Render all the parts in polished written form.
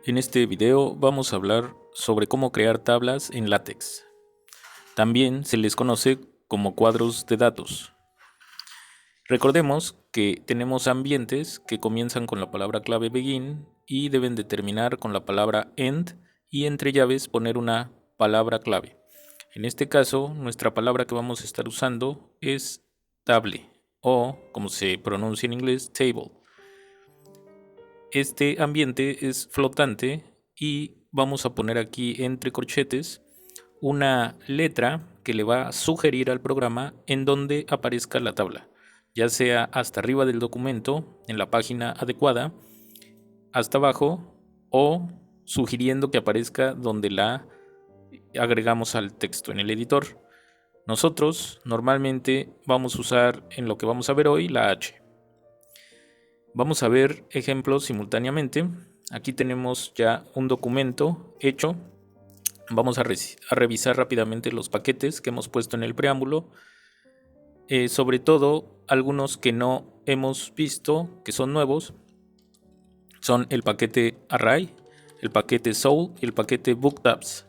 En este video vamos a hablar sobre cómo crear tablas en LaTeX. También se les conoce como cuadros de datos. Recordemos que tenemos ambientes que comienzan con la palabra clave begin y deben de terminar con la palabra end y entre llaves poner una palabra clave. En este caso, nuestra palabra que vamos a estar usando es table o, como se pronuncia en inglés, table. Este ambiente es flotante y vamos a poner aquí entre corchetes una letra que le va a sugerir al programa en donde aparezca la tabla, ya sea hasta arriba del documento, en la página adecuada, hasta abajo o sugiriendo que aparezca donde la agregamos al texto en el editor. Nosotros normalmente vamos a usar en lo que vamos a ver hoy la H. Vamos a ver ejemplos simultáneamente. Aquí tenemos ya un documento hecho. Vamos a revisar rápidamente los paquetes que hemos puesto en el preámbulo. Sobre todo algunos que no hemos visto, que son nuevos, son el paquete Array, el paquete Soul y el paquete BookTabs.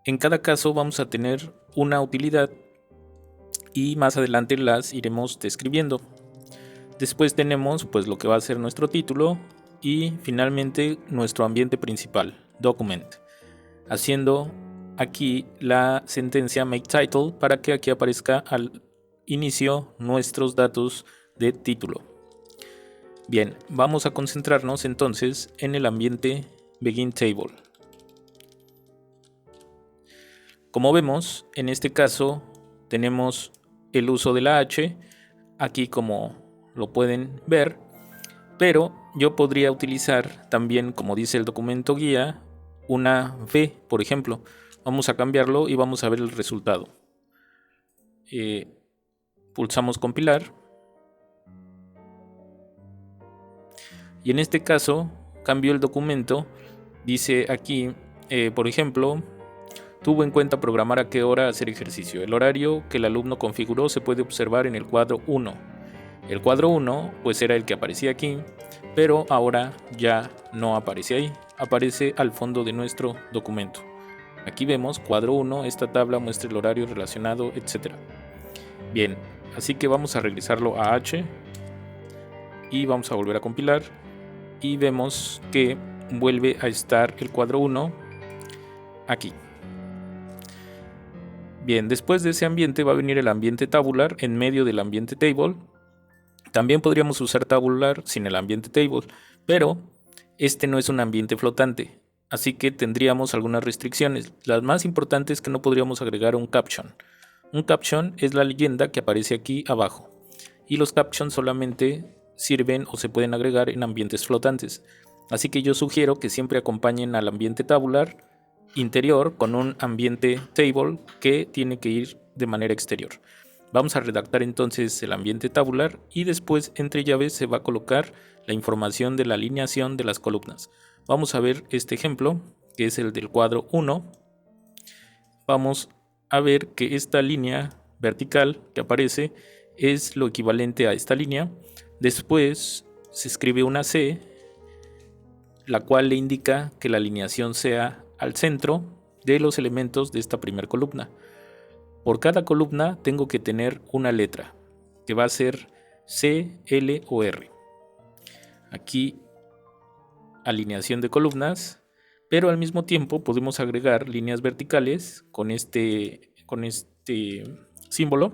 En cada caso vamos a tener una utilidad y más adelante las iremos describiendo. Después tenemos pues lo que va a ser nuestro título y finalmente nuestro ambiente principal, document, haciendo aquí la sentencia make title para que aquí aparezca al inicio nuestros datos de título. Bien, vamos a concentrarnos entonces en el ambiente begin table. Como vemos, en este caso tenemos el uso de la H, aquí como lo pueden ver, pero yo podría utilizar también, como dice el documento guía, una V, por ejemplo. Vamos a cambiarlo y vamos a ver el resultado. Pulsamos compilar. Y en este caso, cambio el documento. Dice aquí, por ejemplo, tuvo en cuenta programar a qué hora hacer ejercicio. El horario que el alumno configuró se puede observar en el cuadro 1. El cuadro 1 pues era el que aparecía aquí, pero ahora ya no aparece ahí, aparece al fondo de nuestro documento. Aquí vemos cuadro 1, esta tabla muestra el horario relacionado, etc. Bien, así que vamos a regresarlo a H y vamos a volver a compilar y vemos que vuelve a estar el cuadro 1 aquí. Bien, después de ese ambiente va a venir el ambiente tabular en medio del ambiente table. También podríamos usar tabular sin el ambiente table, pero este no es un ambiente flotante, así que tendríamos algunas restricciones. Las más importantes es que no podríamos agregar un caption. Un caption es la leyenda que aparece aquí abajo, y los captions solamente sirven o se pueden agregar en ambientes flotantes. Así que yo sugiero que siempre acompañen al ambiente tabular interior con un ambiente table que tiene que ir de manera exterior. Vamos a redactar entonces el ambiente tabular y después entre llaves se va a colocar la información de la alineación de las columnas. Vamos a ver este ejemplo, que es el del cuadro 1. Vamos a ver que esta línea vertical que aparece es lo equivalente a esta línea. Después se escribe una C, la cual le indica que la alineación sea al centro de los elementos de esta primera columna. Por cada columna tengo que tener una letra, que va a ser C, L o R. Aquí alineación de columnas, pero al mismo tiempo podemos agregar líneas verticales con este símbolo,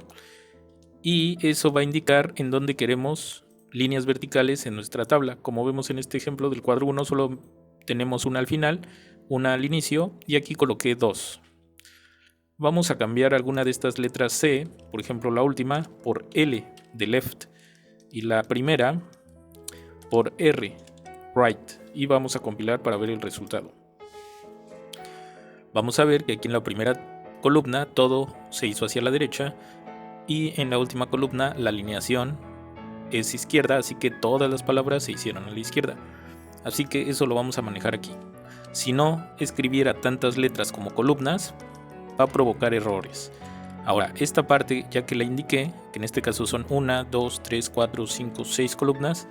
y eso va a indicar en dónde queremos líneas verticales en nuestra tabla. Como vemos en este ejemplo del cuadro 1, solo tenemos una al final, una al inicio, y aquí coloqué 2. Vamos a cambiar alguna de estas letras C, por ejemplo la última, por L de left y la primera por R, right, y vamos a compilar para ver el resultado. Vamos a ver que aquí en la primera columna todo se hizo hacia la derecha y en la última columna la alineación es izquierda, así que todas las palabras se hicieron a la izquierda. Así que eso lo vamos a manejar aquí. Si no escribiera tantas letras como columnas, va a provocar errores. Ahora, esta parte ya que la indiqué, que en este caso son 1, 2, 3, 4, 5, 6 columnas,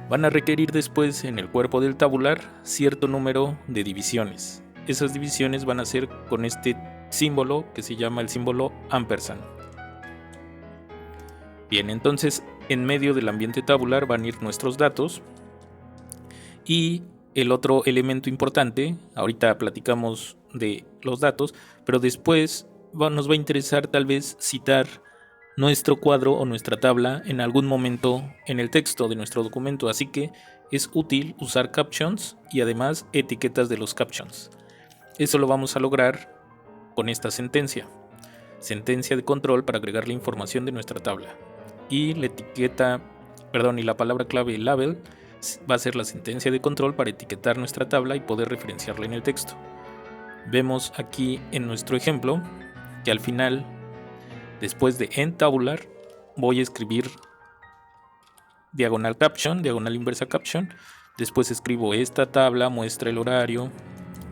Van a requerir después en el cuerpo del tabular cierto número de divisiones. Esas divisiones van a ser con este símbolo que se llama el símbolo ampersand. Bien, entonces en medio del ambiente tabular van a ir nuestros datos y el otro elemento importante, ahorita platicamos de los datos, pero después nos va a interesar tal vez citar nuestro cuadro o nuestra tabla en algún momento en el texto de nuestro documento, así que es útil usar captions y además etiquetas de los captions. Eso lo vamos a lograr con esta sentencia de control para agregar la información de nuestra tabla, y la y la palabra clave label va a ser la sentencia de control para etiquetar nuestra tabla y poder referenciarla en el texto. Vemos aquí en nuestro ejemplo que al final, después de en tabular, voy a escribir diagonal caption, diagonal inversa caption. Después escribo: esta tabla muestra el horario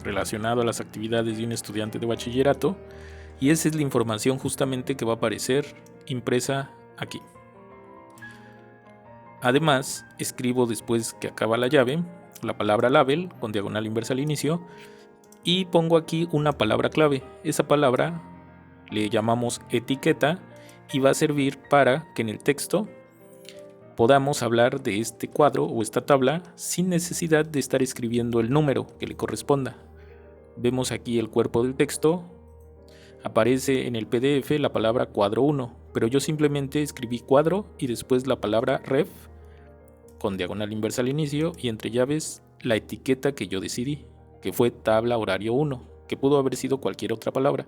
relacionado a las actividades de un estudiante de bachillerato, y esa es la información justamente que va a aparecer impresa aquí. Además, escribo después que acaba la llave la palabra label con diagonal inversa al inicio y pongo aquí una palabra clave. Esa palabra le llamamos etiqueta y va a servir para que en el texto podamos hablar de este cuadro o esta tabla sin necesidad de estar escribiendo el número que le corresponda. Vemos aquí el cuerpo del texto, aparece en el PDF la palabra cuadro 1, pero yo simplemente escribí cuadro y después la palabra ref con diagonal inversa al inicio y entre llaves la etiqueta que yo decidí, que fue tabla horario 1, que pudo haber sido cualquier otra palabra.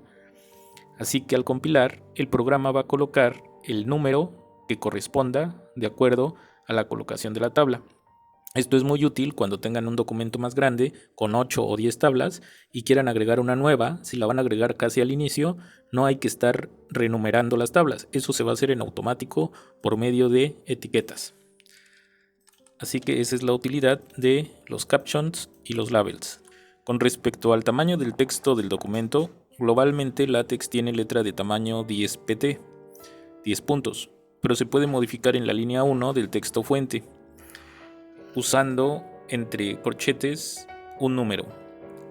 Así que al compilar, el programa va a colocar el número que corresponda de acuerdo a la colocación de la tabla. Esto es muy útil cuando tengan un documento más grande con 8 o 10 tablas y quieran agregar una nueva. Si la van a agregar casi al inicio, no hay que estar renumerando las tablas. Eso se va a hacer en automático por medio de etiquetas. Así que esa es la utilidad de los captions y los labels. Con respecto al tamaño del texto del documento, globalmente LaTeX tiene letra de tamaño 10 pt, 10 puntos, pero se puede modificar en la línea 1 del texto fuente, usando entre corchetes un número.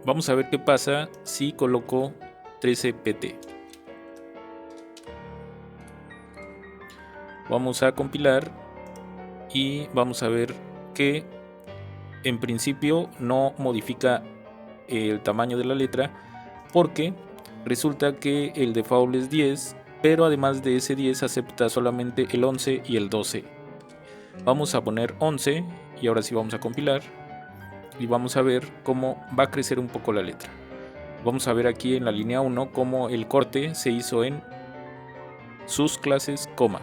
Vamos a ver qué pasa si coloco 13 pt. Vamos a compilar y vamos a ver que en principio no modifica el tamaño de la letra, porque resulta que el default es 10, pero además de ese 10 acepta solamente el 11 y el 12. Vamos a poner 11 y ahora sí vamos a compilar y vamos a ver cómo va a crecer un poco la letra. Vamos a ver aquí en la línea 1 cómo el corte se hizo en sus clases, coma.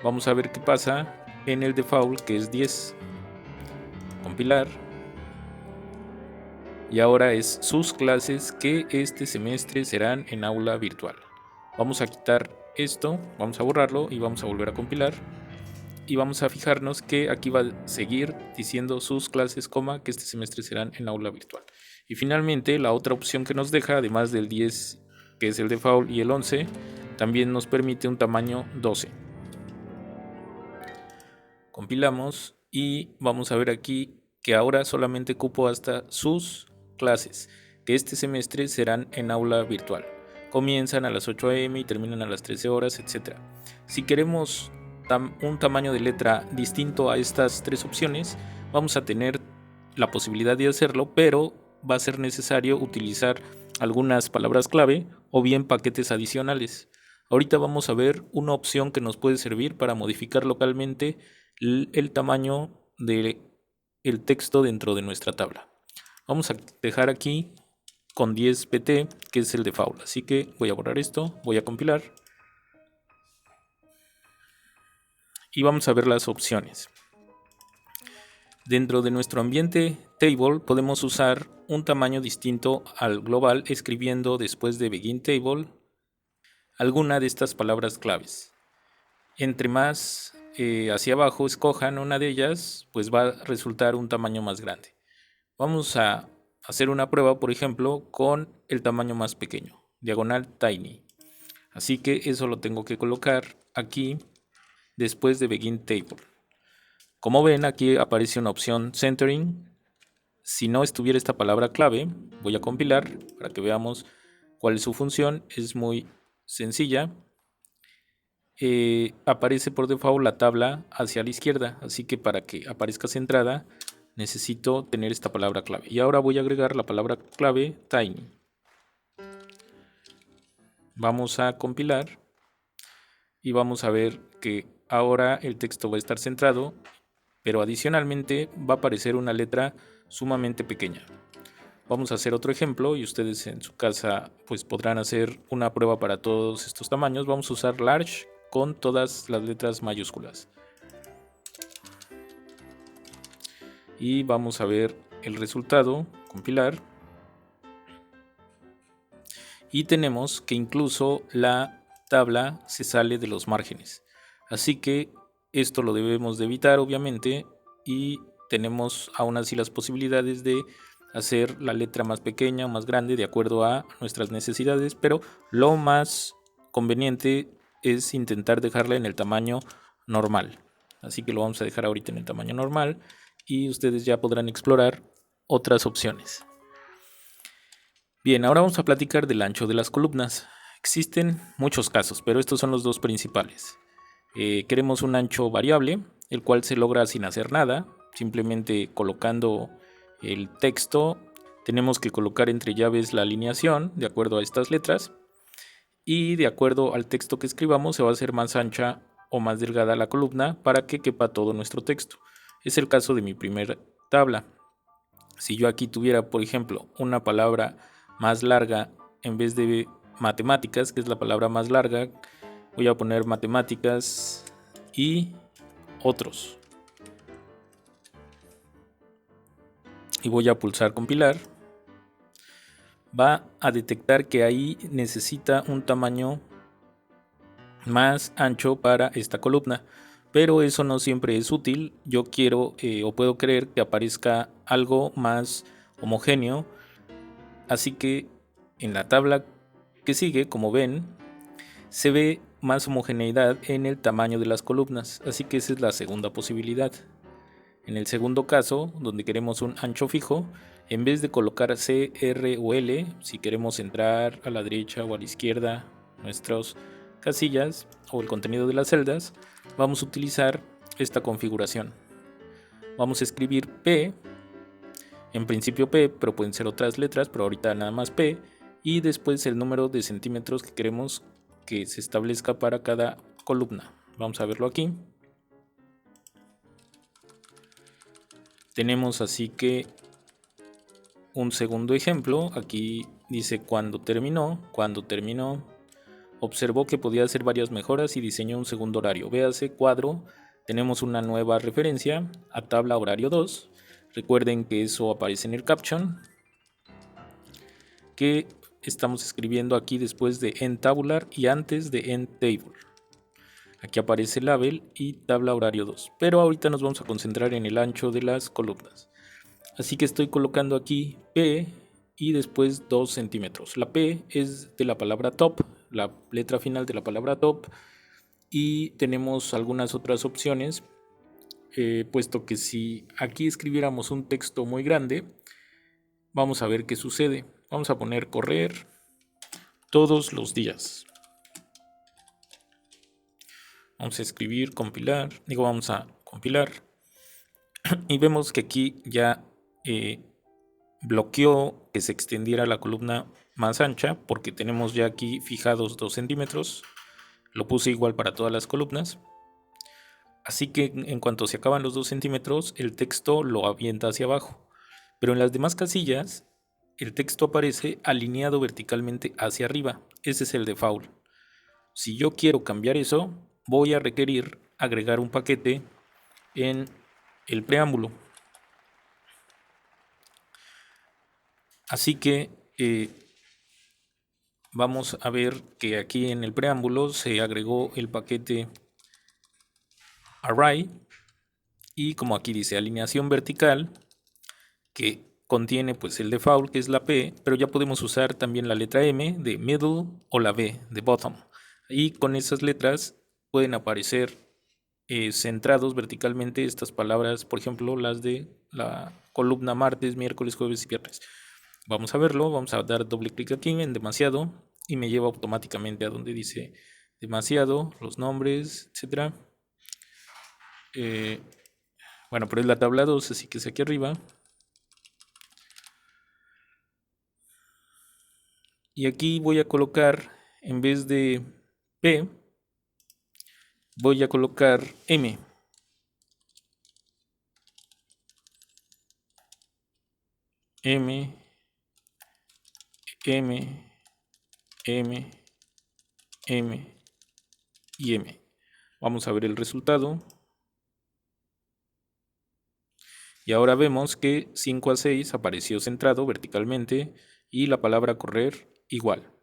Vamos a ver qué pasa en el default, que es 10. Compilar. Y ahora es sus clases que este semestre serán en aula virtual. Vamos a quitar esto, vamos a borrarlo y vamos a volver a compilar. Y vamos a fijarnos que aquí va a seguir diciendo sus clases, coma, que este semestre serán en aula virtual. Y finalmente la otra opción que nos deja, además del 10 que es el default y el 11, también nos permite un tamaño 12. Compilamos y vamos a ver aquí que ahora solamente cupo hasta sus clases, que este semestre serán en aula virtual. Comienzan a las 8 am y terminan a las 13 horas, etc. Si queremos un tamaño de letra distinto a estas tres opciones, vamos a tener la posibilidad de hacerlo, pero va a ser necesario utilizar algunas palabras clave o bien paquetes adicionales. Ahorita vamos a ver una opción que nos puede servir para modificar localmente el tamaño del texto dentro de nuestra tabla. Vamos a dejar aquí con 10 pt, que es el default, así que voy a borrar esto, voy a compilar y vamos a ver las opciones. Dentro de nuestro ambiente table podemos usar un tamaño distinto al global escribiendo después de begin table alguna de estas palabras claves. Entre más hacia abajo escojan una de ellas, pues va a resultar un tamaño más grande. Vamos a hacer una prueba, por ejemplo, con el tamaño más pequeño, diagonal tiny. Así que eso lo tengo que colocar aquí después de begin table. Como ven, aquí aparece una opción Centering. Si no estuviera esta palabra clave, voy a compilar para que veamos cuál es su función. Es muy sencilla. Aparece por default la tabla hacia la izquierda, así que para que aparezca centrada necesito tener esta palabra clave. Y ahora voy a agregar la palabra clave Tiny. Vamos a compilar y vamos a ver que ahora el texto va a estar centrado, pero adicionalmente va a aparecer una letra sumamente pequeña. Vamos a hacer otro ejemplo y ustedes en su casa pues podrán hacer una prueba para todos estos tamaños. Vamos a usar large con todas las letras mayúsculas. Y vamos a ver el resultado, compilar. Y tenemos que incluso la tabla se sale de los márgenes. Así que esto lo debemos de evitar obviamente y tenemos aún así las posibilidades de hacer la letra más pequeña o más grande de acuerdo a nuestras necesidades, pero lo más conveniente es intentar dejarla en el tamaño normal. Así que lo vamos a dejar ahorita en el tamaño normal y ustedes ya podrán explorar otras opciones. Bien, ahora vamos a platicar del ancho de las columnas. Existen muchos casos, pero estos son los dos principales. Queremos un ancho variable, el cual se logra sin hacer nada, simplemente colocando el texto. Tenemos que colocar entre llaves la alineación de acuerdo a estas letras y de acuerdo al texto que escribamos se va a hacer más ancha o más delgada la columna para que quepa todo nuestro texto. Es el caso de mi primera tabla. Si yo aquí tuviera, por ejemplo, una palabra más larga en vez de matemáticas, que es la palabra más larga, voy a poner matemáticas y otros. Y voy a pulsar compilar. Va a detectar que ahí necesita un tamaño más ancho para esta columna, pero eso no siempre es útil. Yo quiero o puedo querer que aparezca algo más homogéneo, así que en la tabla que sigue, como ven, se ve más homogeneidad en el tamaño de las columnas, así que esa es la segunda posibilidad. En el segundo caso, donde queremos un ancho fijo, en vez de colocar C, R o L, si queremos entrar a la derecha o a la izquierda nuestras casillas o el contenido de las celdas, vamos a utilizar esta configuración. Vamos a escribir P, en principio P, pero pueden ser otras letras, pero ahorita nada más P, y después el número de centímetros que queremos que se establezca para cada columna. Vamos a verlo aquí. Tenemos así que un segundo ejemplo. Aquí dice cuando terminó, observó que podía hacer varias mejoras y diseñó un segundo horario. Véase cuadro, tenemos una nueva referencia a tabla horario 2. Recuerden que eso aparece en el caption que estamos escribiendo aquí después de end tabular y antes de end table. Aquí aparece label y tabla horario 2, pero ahorita nos vamos a concentrar en el ancho de las columnas. Así que estoy colocando aquí P y después 2 centímetros. La P es de la palabra top, la letra final de la palabra top, y tenemos algunas otras opciones, puesto que si aquí escribiéramos un texto muy grande, vamos a ver qué sucede. Vamos a poner correr todos los días. Vamos a escribir, vamos a compilar y vemos que aquí ya bloqueó que se extendiera la columna más ancha porque tenemos ya aquí fijados 2 centímetros. Lo puse igual para todas las columnas. Así que en cuanto se acaban los 2 centímetros, el texto lo avienta hacia abajo. Pero en las demás casillas, el texto aparece alineado verticalmente hacia arriba. Ese es el default. Si yo quiero cambiar eso, voy a requerir agregar un paquete en el preámbulo. Así que vamos a ver que aquí en el preámbulo se agregó el paquete array y como aquí dice alineación vertical, que contiene pues el default que es la P, pero ya podemos usar también la letra M de middle o la B de bottom. Y con esas letras pueden aparecer centrados verticalmente estas palabras, por ejemplo, las de la columna martes, miércoles, jueves y viernes. Vamos a verlo, vamos a dar doble clic aquí en demasiado y me lleva automáticamente a donde dice demasiado, los nombres, etcétera. Bueno, pero es la tabla 2, así que es aquí arriba. Y aquí voy a colocar, en vez de P, voy a colocar M. M, M, M, M y M. Vamos a ver el resultado. Y ahora vemos que 5 a 6 apareció centrado verticalmente y la palabra correr igual.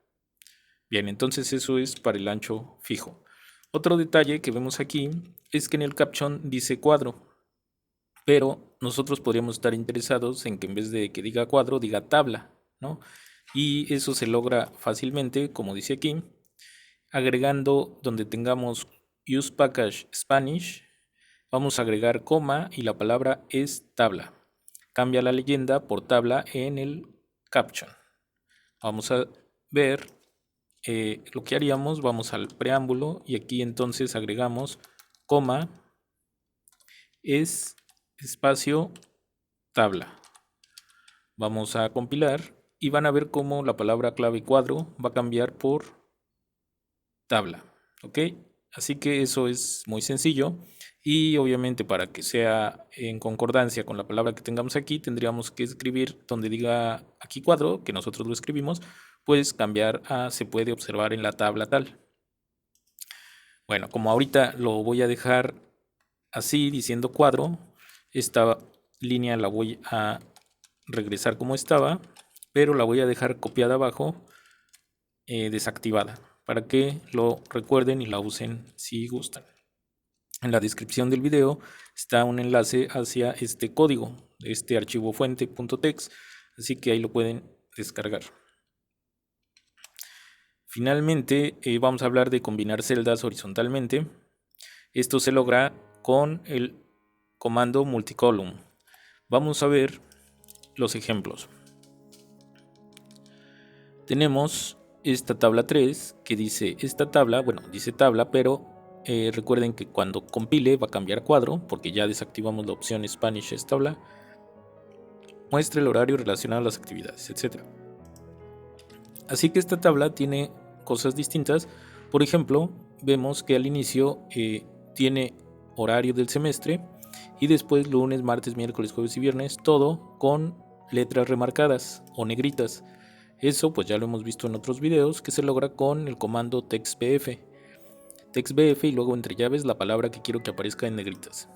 Bien, entonces eso es para el ancho fijo. Otro detalle que vemos aquí es que en el caption dice cuadro, pero nosotros podríamos estar interesados en que en vez de que diga cuadro, diga tabla, ¿no? Y eso se logra fácilmente, como dice aquí, agregando donde tengamos use package Spanish, vamos a agregar coma y la palabra es tabla. Cambia la leyenda por tabla en el caption. Vamos a ver lo que haríamos, vamos al preámbulo y aquí entonces agregamos coma es espacio tabla. Vamos a compilar y van a ver cómo la palabra clave cuadro va a cambiar por tabla. ¿Ok? Así que eso es muy sencillo y obviamente para que sea en concordancia con la palabra que tengamos aquí tendríamos que escribir donde diga aquí cuadro, que nosotros lo escribimos, pues cambiar a se puede observar en la tabla tal. Bueno, como ahorita lo voy a dejar así diciendo cuadro, esta línea la voy a regresar como estaba, pero la voy a dejar copiada abajo, desactivada, para que lo recuerden y la usen si gustan. En la descripción del video está un enlace hacia este código, este archivo fuente.txt, así que ahí lo pueden descargar. Finalmente vamos a hablar de combinar celdas horizontalmente. Esto se logra con el comando multicolumn. Vamos a ver los ejemplos. Tenemos esta tabla 3 que dice esta tabla, bueno, dice tabla, pero recuerden que cuando compile va a cambiar cuadro porque ya desactivamos la opción Spanish es tabla. Muestra el horario relacionado a las actividades, etc. Así que esta tabla tiene cosas distintas. Por ejemplo, vemos que al inicio tiene horario del semestre y después lunes, martes, miércoles, jueves y viernes, todo con letras remarcadas o negritas. Eso pues ya lo hemos visto en otros videos que se logra con el comando textbf. Textbf y luego entre llaves la palabra que quiero que aparezca en negritas.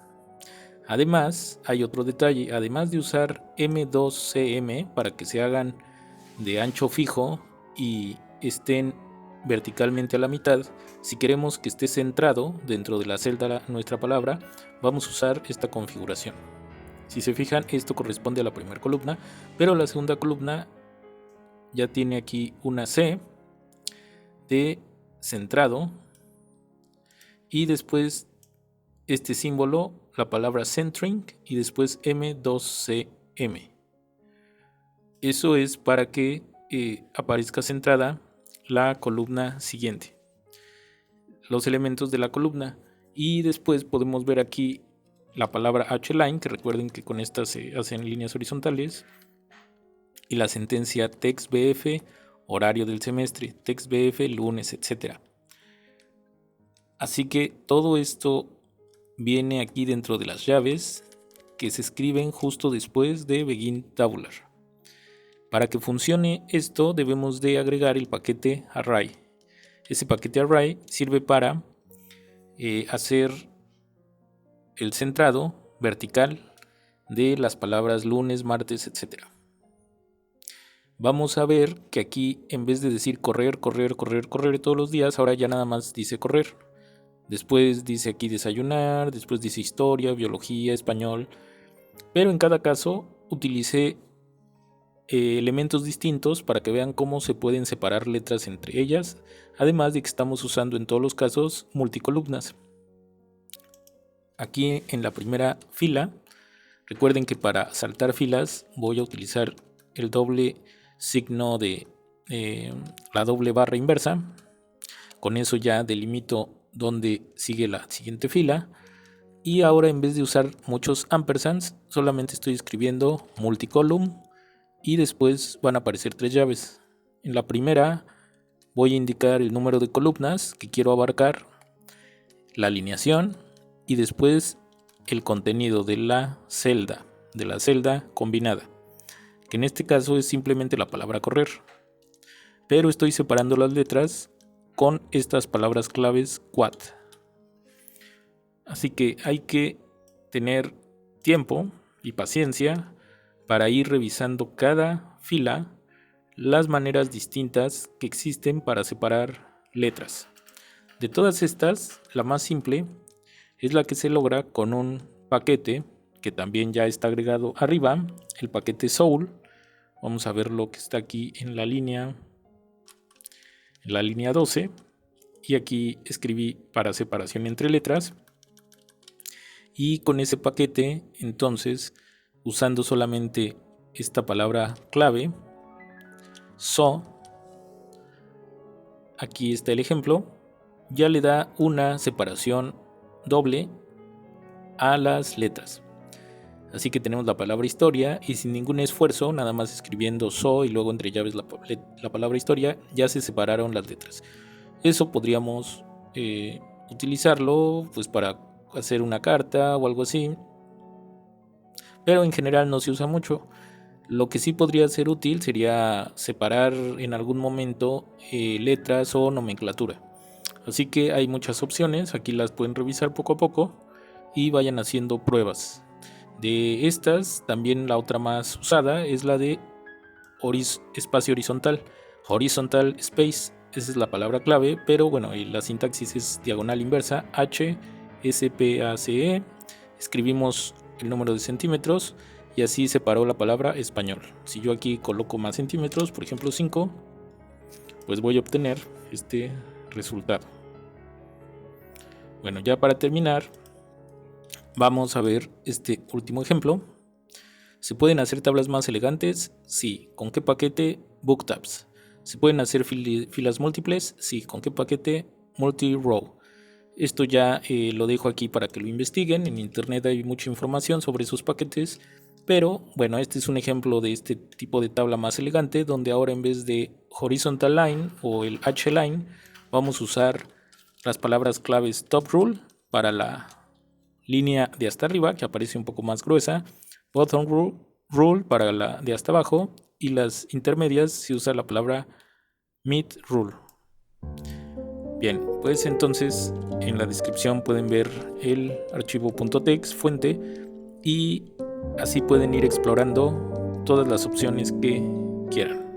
Además, hay otro detalle, además de usar M2CM para que se hagan de ancho fijo y estén verticalmente a la mitad, si queremos que esté centrado dentro de la celda nuestra palabra, vamos a usar esta configuración. Si se fijan, esto corresponde a la primera columna, pero la segunda columna ya tiene aquí una C de centrado y después este símbolo, la palabra centering y después M2CM. Eso es para que aparezca centrada la columna siguiente, los elementos de la columna, y después podemos ver aquí la palabra hline, que recuerden que con esta se hacen líneas horizontales, y la sentencia textbf horario del semestre, textbf lunes, etc. Así que todo esto viene aquí dentro de las llaves que se escriben justo después de begin tabular. Para que funcione esto debemos de agregar el paquete array. Ese paquete array sirve para hacer el centrado vertical de las palabras lunes, martes, etc. Vamos a ver que aquí en vez de decir correr, correr, correr, correr todos los días, ahora ya nada más dice correr. Después dice aquí desayunar, después dice historia, biología, español. Pero en cada caso utilicé elementos distintos para que vean cómo se pueden separar letras entre ellas, además de que estamos usando en todos los casos multicolumnas. Aquí en la primera fila, recuerden que para saltar filas voy a utilizar el doble signo de la doble barra inversa. Con eso ya delimito dónde sigue la siguiente fila. Y ahora, en vez de usar muchos ampersands, solamente estoy escribiendo multicolumn y después van a aparecer 3 llaves. En la primera voy a indicar el número de columnas que quiero abarcar, la alineación y después el contenido de la celda combinada, que en este caso es simplemente la palabra correr. Pero estoy separando las letras con estas palabras claves quad. Así que hay que tener tiempo y paciencia para ir revisando cada fila las maneras distintas que existen para separar letras. De todas estas, la más simple es la que se logra con un paquete que también ya está agregado arriba, el paquete Soul. Vamos a ver lo que está aquí en la línea 12, y aquí escribí para separación entre letras. Y con ese paquete, entonces, usando solamente esta palabra clave, so, aquí está el ejemplo, ya le da una separación doble a las letras. Así que tenemos la palabra historia y sin ningún esfuerzo, nada más escribiendo so y luego entre llaves la palabra historia, ya se separaron las letras. Eso podríamos utilizarlo pues para hacer una carta o algo así, pero en general no se usa mucho. Lo que sí podría ser útil sería separar en algún momento letras o nomenclatura. Así que hay muchas opciones, aquí las pueden revisar poco a poco y vayan haciendo pruebas. De estas, también la otra más usada es la de espacio horizontal, horizontal space. Esa es la palabra clave, pero bueno, y la sintaxis es diagonal inversa, H, S, P, A, C, E. Escribimos el número de centímetros y así separó la palabra español. Si yo aquí coloco más centímetros, por ejemplo 5, pues voy a obtener este resultado. Bueno, ya para terminar, vamos a ver este último ejemplo. ¿Se pueden hacer tablas más elegantes? Sí. ¿Con qué paquete? Booktabs. ¿Se pueden hacer filas múltiples? Sí. ¿Con qué paquete? Multi-row. Esto ya lo dejo aquí para que lo investiguen. En internet hay mucha información sobre esos paquetes. Pero bueno, este es un ejemplo de este tipo de tabla más elegante, donde ahora en vez de horizontal line o el H-line, vamos a usar las palabras claves top rule para la línea de hasta arriba, que aparece un poco más gruesa, bottom rule para la de hasta abajo, y las intermedias se usa la palabra mid rule. Bien, pues entonces en la descripción pueden ver el archivo .tex fuente y así pueden ir explorando todas las opciones que quieran.